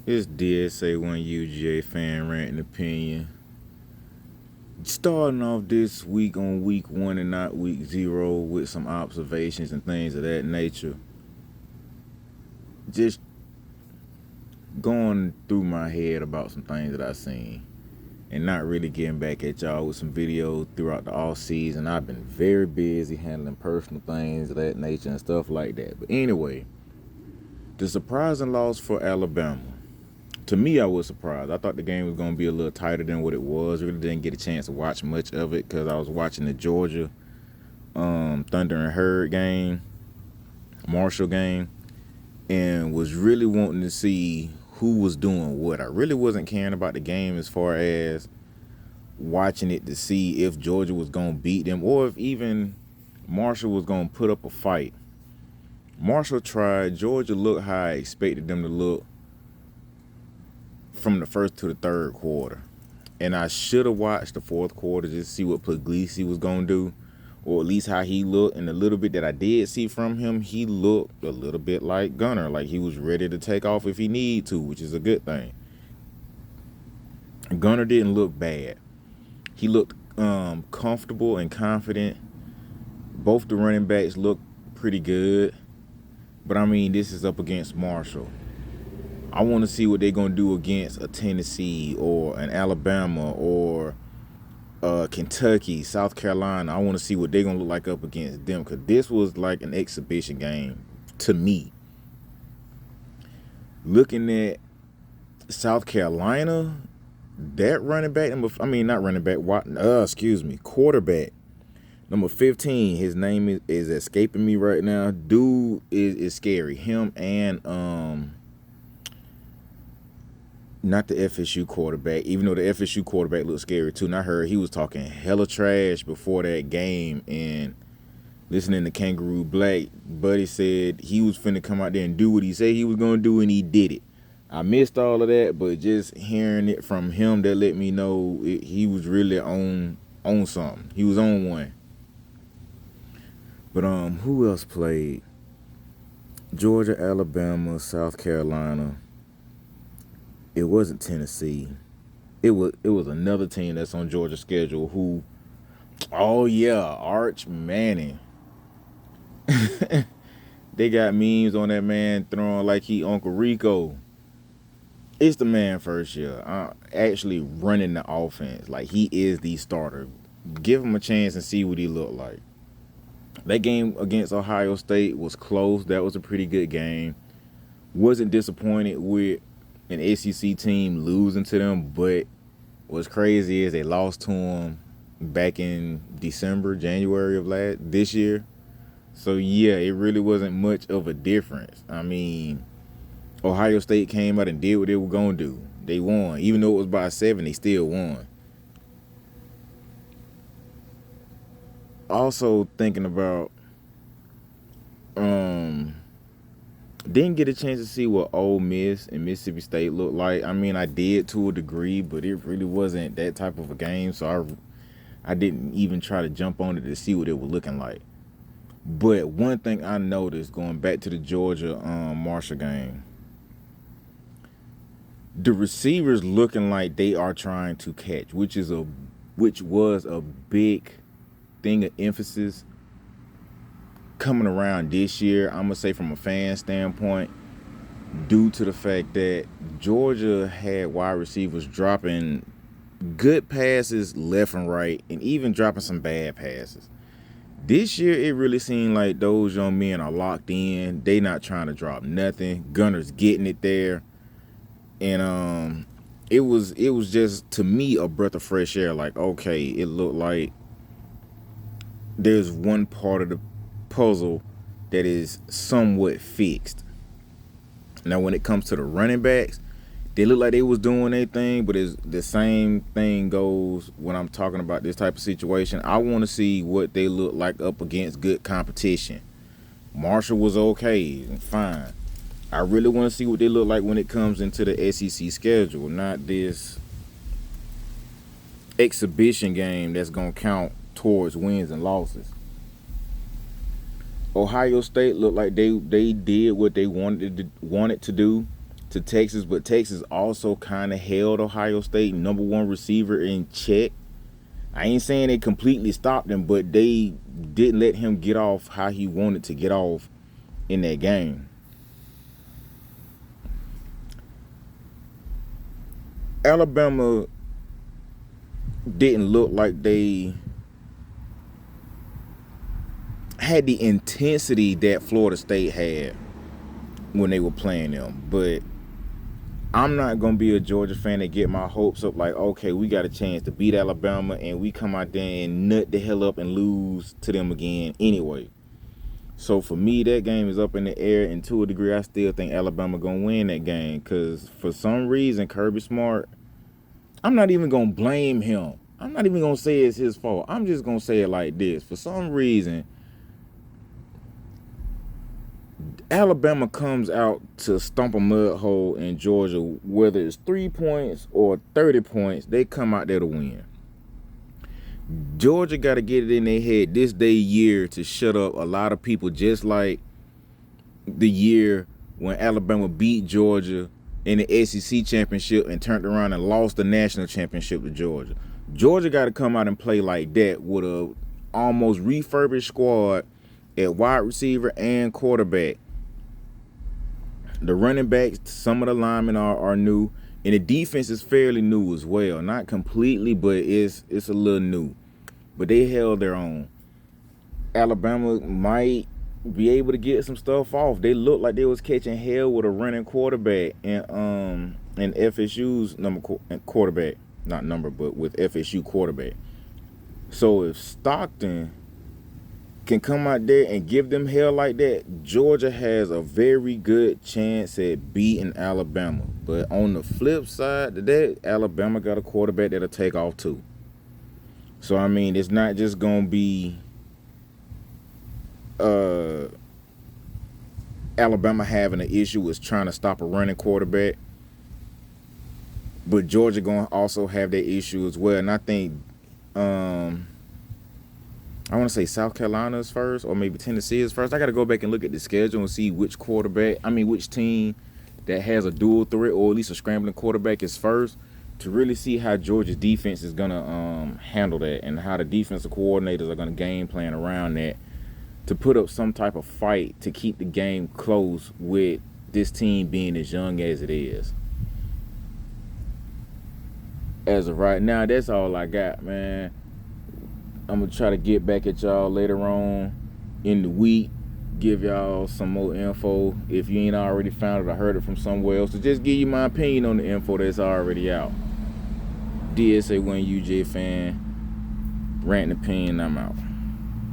It's DSA1 UGA Fan, rant and opinion. Starting off this week on week 1 and not week 0 with some observations and things of that nature. Just going through my head about some things that I've seen and not really getting back at y'all with some videos throughout the off season. I've been very busy handling personal things of that nature and stuff like that. But anyway, the surprising loss for Alabama. To me, I was surprised. I thought the game was going to be a little tighter than what it was. Really didn't get a chance to watch much of it because I was watching the Georgia Thunder and Herd game, Marshall game, and was really wanting to see who was doing what. I really wasn't caring about the game as far as watching it to see if Georgia was going to beat them or if even Marshall was going to put up a fight. Marshall tried. Georgia looked how I expected them to look from the first to the third quarter. And I should have watched the fourth quarter just to see what Puglisi was going to do, or at least how he looked. And the little bit that I did see from him, he looked a little bit like Gunner, like he was ready to take off if he needed to, which is a good thing. Gunner didn't look bad. He looked comfortable and confident. Both the running backs looked pretty good. But, I mean, this is up against Marshall. I want to see what they're going to do against a Tennessee or an Alabama or Kentucky, South Carolina. I want to see what they're going to look like up against them because this was like an exhibition game to me. Looking at South Carolina, that running back, quarterback, number 15, his name is escaping me right now. Dude is scary. Him and not the FSU quarterback, even though the FSU quarterback looked scary too. And I heard he was talking hella trash before that game. And listening to Kangaroo Black, Buddy said he was finna come out there and do what he said he was gonna do, and he did it. I missed all of that, but just hearing it from him, that let me know he was really on something. He was on one. But who else played? Georgia, Alabama, South Carolina. It wasn't Tennessee. It was another team that's on Georgia's schedule who, oh yeah, Arch Manning. They got memes on that man throwing like he Uncle Rico. It's the man first year. Actually running the offense. Like he is the starter. Give him a chance and see what he looked like. That game against Ohio State was close. That was a pretty good game. Wasn't disappointed with an SEC team losing to them, but what's crazy is they lost to them back in January of this year. So yeah, it really wasn't much of a difference. I mean, Ohio State came out and did what they were gonna do. They won, even though it was by 7. They still won. Also thinking about, didn't get a chance to see what Ole Miss and Mississippi State looked like. I mean, I did to a degree, but it really wasn't that type of a game, so I didn't even try to jump on it to see what it was looking like. But one thing I noticed going back to the Georgia Marshall game, the receivers looking like they are trying to catch, which was a big thing of emphasis coming around this year. I'm gonna say from a fan standpoint, due to the fact that Georgia had wide receivers dropping good passes left and right and even dropping some bad passes. This year it really seemed like those young men are locked in. They not trying to drop nothing. Gunner's getting it there. And it was just, to me, a breath of fresh air. Like, okay, it looked like there's one part of the puzzle that is somewhat fixed. Now, when it comes to the running backs, they look like they was doing their thing, but it's the same thing goes when I'm talking about this type of situation. I want to see what they look like up against good competition. Marshall was okay and fine. I really want to see what they look like when it comes into the SEC schedule, not this exhibition game that's going to count towards wins and losses. Ohio State looked like they did what they wanted to do. to Texas, but Texas also kind of held Ohio State #1 receiver in check. I ain't saying they completely stopped him, but they didn't let him get off how he wanted to get off in that game. Alabama didn't look like they had the intensity that Florida State had when they were playing them. But I'm not going to be a Georgia fan and get my hopes up like, okay, we got a chance to beat Alabama and we come out there and nut the hell up and lose to them again anyway. So for me, that game is up in the air, and to a degree, I still think Alabama going to win that game because for some reason, Kirby Smart, I'm not even going to blame him. I'm not even going to say it's his fault. I'm just going to say it like this. For some reason, Alabama comes out to stomp a mud hole in Georgia, whether it's 3 points or 30 points, they come out there to win. Georgia got to get it in their head this day year to shut up a lot of people, just like the year when Alabama beat Georgia in the SEC championship and turned around and lost the national championship to Georgia. Georgia got to come out and play like that with a almost refurbished squad at wide receiver and quarterback. The running backs, some of the linemen are new, and the defense is fairly new as well. Not completely, but it's a little new. But they held their own. Alabama might be able to get some stuff off. They looked like they was catching hell with a running quarterback and FSU's quarterback, not number, but with FSU quarterback. So if Stockton can come out there and give them hell like that, Georgia has a very good chance at beating Alabama. But on the flip side of that, Alabama got a quarterback that'll take off too. So, I mean, it's not just going to be Alabama having an issue with trying to stop a running quarterback, but Georgia going to also have that issue as well. And I think I want to say South Carolina is first, or maybe Tennessee is first. I got to go back and look at the schedule and see which team that has a dual threat or at least a scrambling quarterback is first, to really see how Georgia's defense is going to handle that and how the defensive coordinators are going to game plan around that to put up some type of fight to keep the game close with this team being as young as it is. As of right now, that's all I got, man. I'm going to try to get back at y'all later on in the week, give y'all some more info. If you ain't already found it or heard it from somewhere else, to just give you my opinion on the info that's already out. DSA1 UGA Fan, rant and opinion, I'm out.